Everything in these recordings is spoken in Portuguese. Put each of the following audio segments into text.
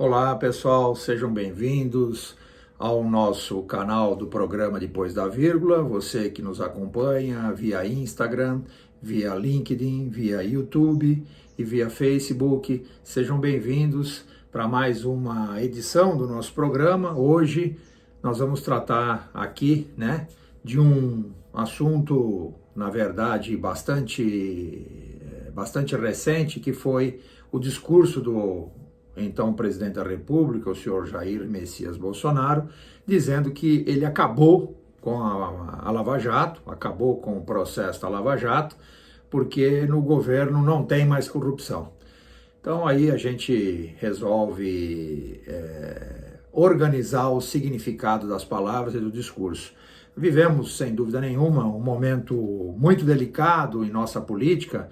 Olá pessoal, sejam bem-vindos ao nosso canal do programa Depois da Vírgula. Você que nos acompanha via Instagram, via LinkedIn, via YouTube e via Facebook, sejam bem-vindos para mais uma edição do nosso programa. Hoje nós vamos tratar aqui, de um assunto, na verdade, bastante recente, que foi o discurso do então presidente da República, o senhor Jair Messias Bolsonaro, dizendo que ele acabou com a Lava Jato, acabou com o processo da Lava Jato, porque no governo não tem mais corrupção. Então aí a gente resolve organizar o significado das palavras e do discurso. Vivemos, sem dúvida nenhuma, um momento muito delicado em nossa política,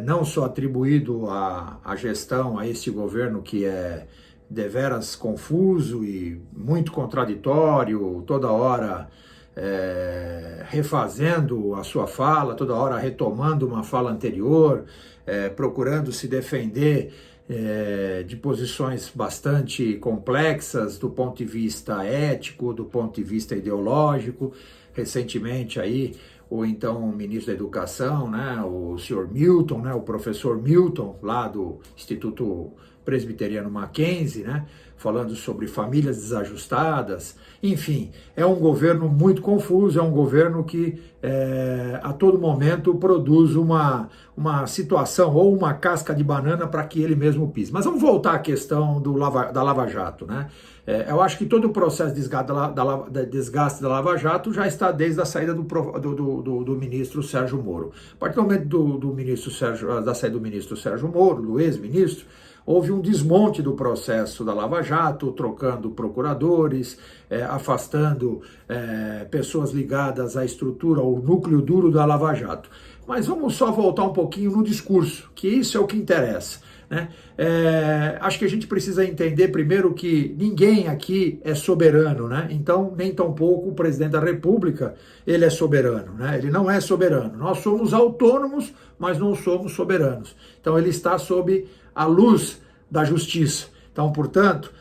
não só atribuído à gestão, a este governo que é deveras confuso e muito contraditório, toda hora refazendo a sua fala, toda hora retomando uma fala anterior, procurando se defender de posições bastante complexas do ponto de vista ético, do ponto de vista ideológico. Recentemente aí, o então ministro da Educação, o senhor Milton, o professor Milton, lá do Instituto Presbiteriano Mackenzie, falando sobre famílias desajustadas. Enfim, é um governo muito confuso, é um governo que a todo momento produz uma situação ou uma casca de banana para que ele mesmo pise. Mas vamos voltar à questão da Lava Jato, eu acho que todo o processo de desgaste da Lava Jato já está desde a saída do ministro Sérgio Moro. A partir do momento da saída do ministro Sérgio Moro, do ex-ministro, houve um desmonte do processo da Lava Jato, trocando procuradores, afastando pessoas ligadas à estrutura, ao núcleo duro da Lava Jato. Mas vamos só voltar um pouquinho no discurso, que isso é o que interessa. Acho que a gente precisa entender primeiro que ninguém aqui é soberano, então nem tampouco o presidente da República ele é soberano, ele não é soberano. Nós somos autônomos, mas não somos soberanos. Então ele está sob a luz da justiça. Então, portanto,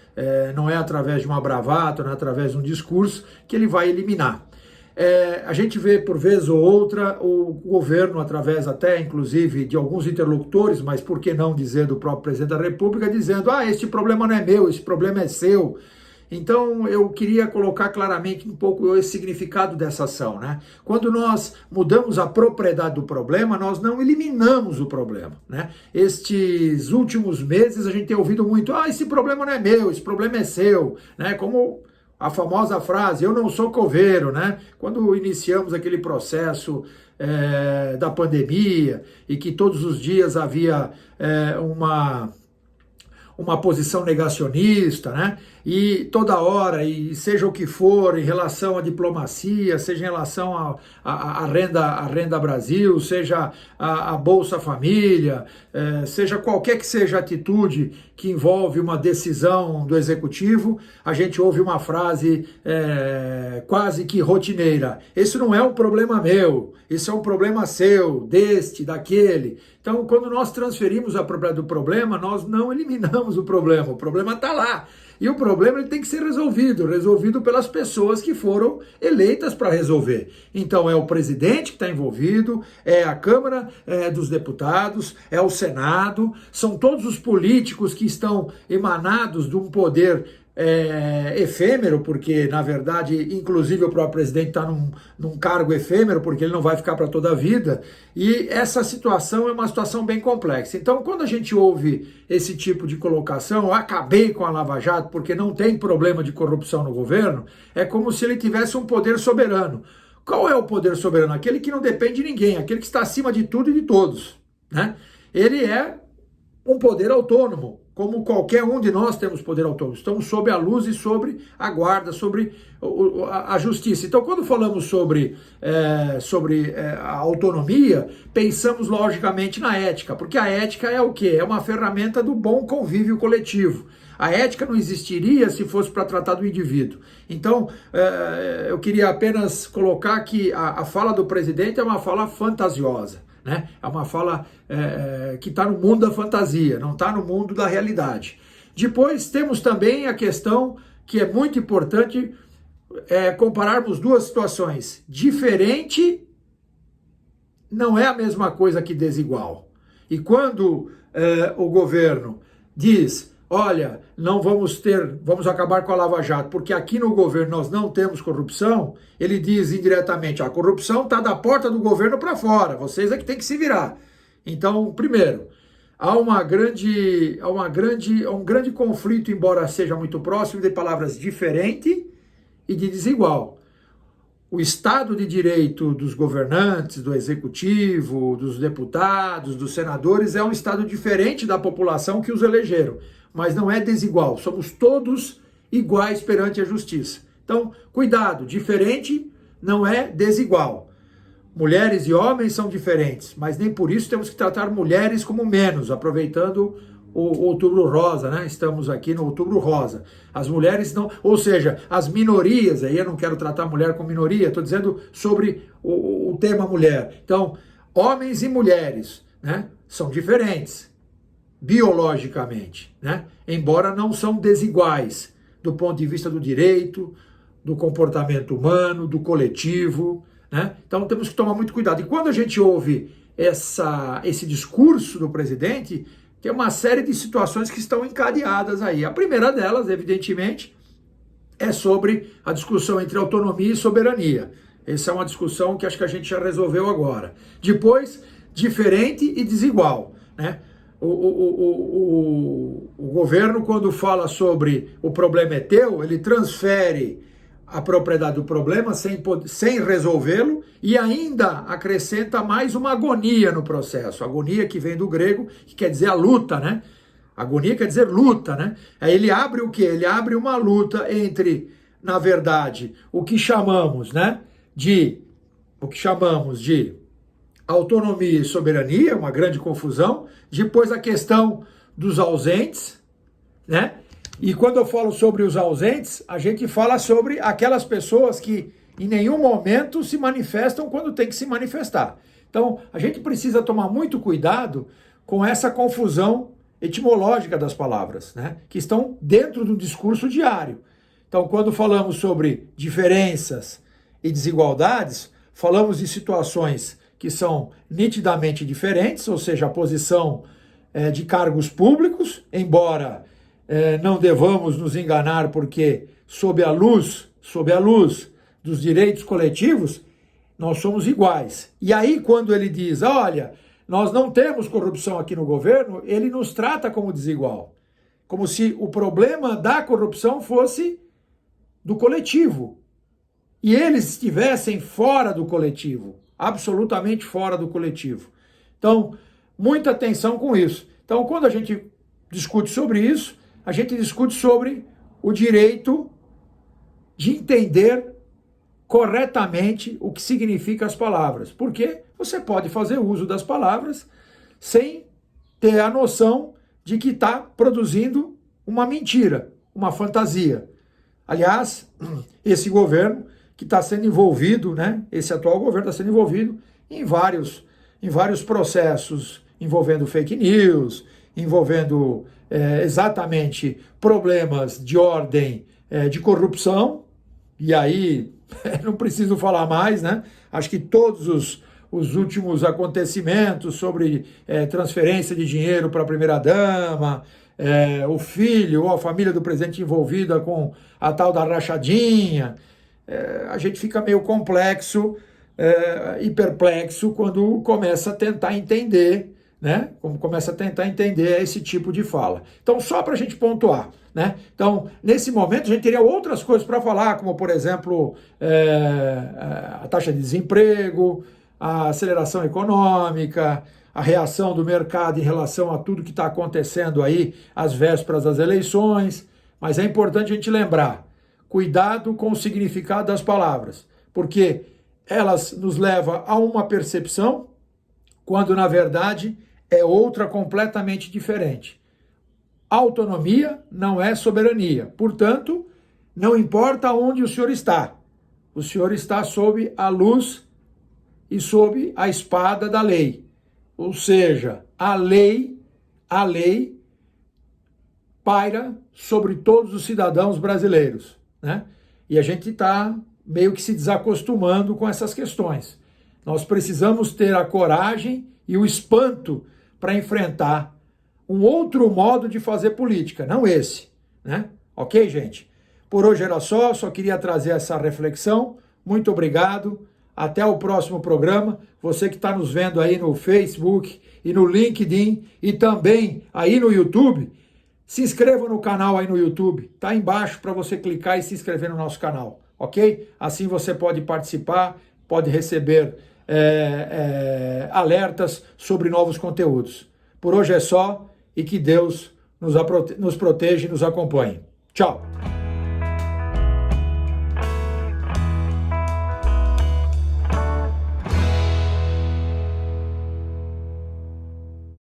não é através de uma bravata, não é através de um discurso que ele vai eliminar. A gente vê, por vez ou outra, o governo, através até, inclusive, de alguns interlocutores, mas por que não dizer do próprio presidente da República, dizendo, este problema não é meu, esse problema é seu. Então, eu queria colocar claramente um pouco esse significado dessa ação, Quando nós mudamos a propriedade do problema, nós não eliminamos o problema, Estes últimos meses a gente tem ouvido muito, esse problema não é meu, esse problema é seu, Como a famosa frase, eu não sou coveiro, Quando iniciamos aquele processo da pandemia e que todos os dias havia uma posição negacionista, e toda hora, e seja o que for, em relação à diplomacia, seja em relação à renda Brasil, seja a Bolsa Família, seja qualquer que seja a atitude que envolve uma decisão do Executivo, a gente ouve uma frase quase que rotineira, esse não é um problema meu, isso é um problema seu, deste, daquele. Então, quando nós transferimos a propriedade do problema, nós não eliminamos o problema está lá. E o problema ele tem que ser resolvido pelas pessoas que foram eleitas para resolver. Então é o presidente que está envolvido, é a Câmara dos Deputados, é o Senado, são todos os políticos que estão emanados de um poder efêmero, porque na verdade, inclusive o próprio presidente está num cargo efêmero, porque ele não vai ficar para toda a vida, e essa situação é uma situação bem complexa. Então, quando a gente ouve esse tipo de colocação, eu acabei com a Lava Jato porque não tem problema de corrupção no governo, é como se ele tivesse um poder soberano. Qual é o poder soberano? Aquele que não depende de ninguém, aquele que está acima de tudo e de todos, Ele é um poder autônomo, como qualquer um de nós temos poder autônomo. Estamos sob a luz e sobre a guarda, sobre a justiça. Então, quando falamos sobre a autonomia, pensamos logicamente na ética, porque a ética é o quê? É uma ferramenta do bom convívio coletivo. A ética não existiria se fosse para tratar do indivíduo. Então, eu queria apenas colocar que a fala do presidente é uma fala fantasiosa. É uma fala que está no mundo da fantasia, não está no mundo da realidade. Depois temos também a questão que é muito importante compararmos duas situações. Diferente não é a mesma coisa que desigual. E quando o governo diz, olha, não vamos acabar com a Lava Jato, porque aqui no governo nós não temos corrupção, ele diz indiretamente, a corrupção está da porta do governo para fora, vocês é que tem que se virar. Então, primeiro, há um grande conflito, embora seja muito próximo, de palavras diferente e de desigual. O Estado de Direito dos governantes, do executivo, dos deputados, dos senadores, é um Estado diferente da população que os elegeram, mas não é desigual, somos todos iguais perante a justiça. Então, cuidado, diferente não é desigual. Mulheres e homens são diferentes, mas nem por isso temos que tratar mulheres como menos, aproveitando o Outubro Rosa, né? Estamos aqui no Outubro Rosa. As mulheres não, ou seja, as minorias, aí eu não quero tratar mulher como minoria, estou dizendo sobre o tema mulher. Então, homens e mulheres, né, são diferentes, biologicamente, né? Embora não são desiguais, do ponto de vista do direito, do comportamento humano, do coletivo, né? Então temos que tomar muito cuidado. E quando a gente ouve esse discurso do presidente, tem uma série de situações que estão encadeadas aí. A primeira delas, evidentemente, é sobre a discussão entre autonomia e soberania. Essa é uma discussão que acho que a gente já resolveu agora. Depois, diferente e desigual, né? O governo, quando fala sobre o problema é teu, ele transfere a propriedade do problema sem resolvê-lo e ainda acrescenta mais uma agonia no processo. Agonia que vem do grego, que quer dizer a luta, né? Agonia quer dizer luta, né? Aí ele abre o quê? Ele abre uma luta entre, na verdade, o que chamamos de autonomia e soberania, uma grande confusão. Depois a questão dos ausentes, né? E quando eu falo sobre os ausentes, a gente fala sobre aquelas pessoas que em nenhum momento se manifestam quando tem que se manifestar. Então, a gente precisa tomar muito cuidado com essa confusão etimológica das palavras, né? Que estão dentro do discurso diário. Então, quando falamos sobre diferenças e desigualdades, falamos de situações que são nitidamente diferentes, ou seja, a posição de cargos públicos, embora não devamos nos enganar, porque sob a luz dos direitos coletivos, nós somos iguais. E aí, quando ele diz, olha, nós não temos corrupção aqui no governo, ele nos trata como desigual. Como se o problema da corrupção fosse do coletivo. E eles estivessem fora do coletivo, absolutamente fora do coletivo. Então, muita atenção com isso. Então, quando a gente discute sobre isso, a gente discute sobre o direito de entender corretamente o que significam as palavras. Porque você pode fazer uso das palavras sem ter a noção de que está produzindo uma mentira, uma fantasia. Aliás, esse governo que está sendo envolvido, né? Esse atual governo está sendo envolvido em vários processos envolvendo fake news, envolvendo exatamente problemas de ordem de corrupção, e aí não preciso falar mais, né? Acho que todos os últimos acontecimentos sobre transferência de dinheiro para a primeira-dama, o filho ou a família do presidente envolvida com a tal da rachadinha, a gente fica meio complexo e perplexo quando começa a tentar entender, né? Como começa a tentar entender esse tipo de fala. Então, só para a gente pontuar, né? Então, nesse momento, a gente teria outras coisas para falar, como, por exemplo, a taxa de desemprego, a aceleração econômica, a reação do mercado em relação a tudo que está acontecendo aí às vésperas das eleições. Mas é importante a gente lembrar, cuidado com o significado das palavras, porque elas nos levam a uma percepção, quando, na verdade, é outra completamente diferente. Autonomia não é soberania. Portanto, não importa onde o senhor está sob a luz e sob a espada da lei. Ou seja, a lei paira sobre todos os cidadãos brasileiros, né? E a gente está meio que se desacostumando com essas questões. Nós precisamos ter a coragem e o espanto para enfrentar um outro modo de fazer política, não esse, né? Ok, gente? Por hoje era só queria trazer essa reflexão. Muito obrigado. Até o próximo programa. Você que está nos vendo aí no Facebook e no LinkedIn e também aí no YouTube, se inscreva no canal aí no YouTube. Tá aí embaixo para você clicar e se inscrever no nosso canal, ok? Assim você pode participar, pode receber alertas sobre novos conteúdos. Por hoje é só e que Deus nos proteja e nos acompanhe. Tchau!